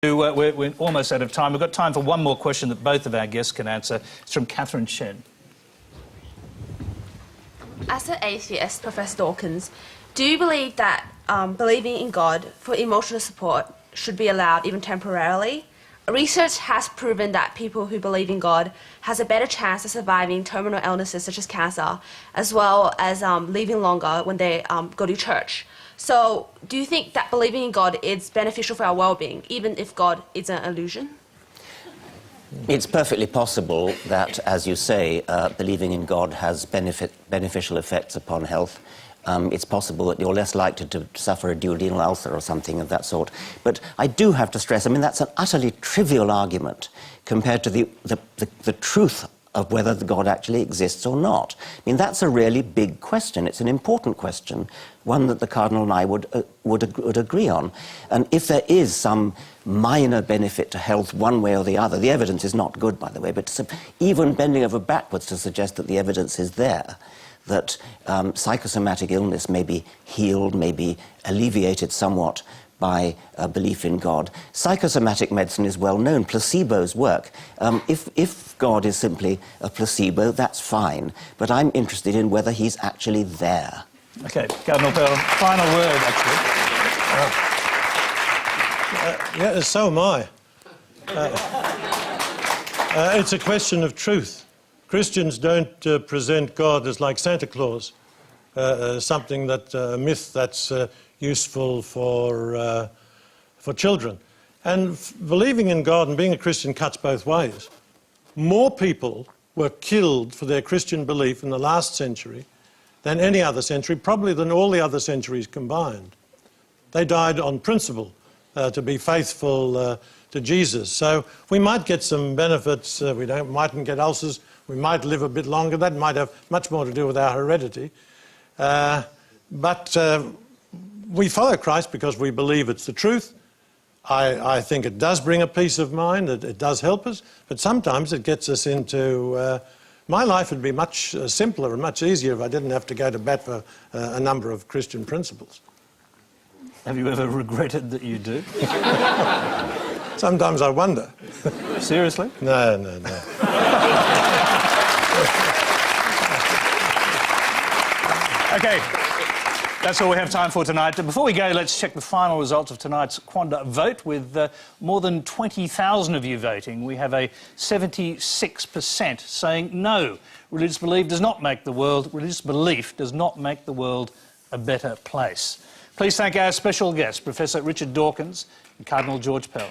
We're almost out of time. We've got time for one more question that both of our guests can answer. It's from Catherine Shen. As an atheist, Professor Dawkins, do you believe that believing in God for emotional support should be allowed even temporarily? Research has proven that people who believe in God has a better chance of surviving terminal illnesses such as cancer, as well as living longer when they go to church. So, do you think that believing in God is beneficial for our well-being, even if God is an illusion? It's perfectly possible that, as you say, believing in God has beneficial effects upon health. It's possible that you're less likely to suffer a duodenal ulcer or something of that sort. But I do have to stress, I mean, that's an utterly trivial argument compared to the truth of whether God actually exists or not. I mean, that's a really big question. It's an important question, one that the Cardinal and I would agree on. And if there is some minor benefit to health one way or the other, the evidence is not good, by the way, but even bending over backwards to suggest that the evidence is there, that psychosomatic illness may be healed, may be alleviated somewhat by a belief in God. Psychosomatic medicine is well known. Placebos work. If God is simply a placebo, that's fine. But I'm interested in whether he's actually there. OK, Cardinal Pell, final word, actually. Yeah, so am I. It's a question of truth. Christians don't present God as like Santa Claus, something that a myth that's useful for children. And believing in God and being a Christian cuts both ways. More people were killed for their Christian belief in the last century than any other century, probably than all the other centuries combined. They died on principle to be faithful to Jesus. So we might get some benefits. We mightn't get ulcers. We might live a bit longer. That might have much more to do with our heredity. But we follow Christ because we believe it's the truth. I think it does bring a peace of mind. It does help us. But sometimes it gets us into... my life would be much simpler and much easier if I didn't have to go to bat for a number of Christian principles. Have you ever regretted that you do? Sometimes I wonder. Seriously? No. OK, that's all we have time for tonight. Before we go, let's check the final results of tonight's Quanda vote. With more than 20,000 of you voting, we have a 76% saying no. Religious belief does not make the world a better place. Please thank our special guests, Professor Richard Dawkins and Cardinal George Pell.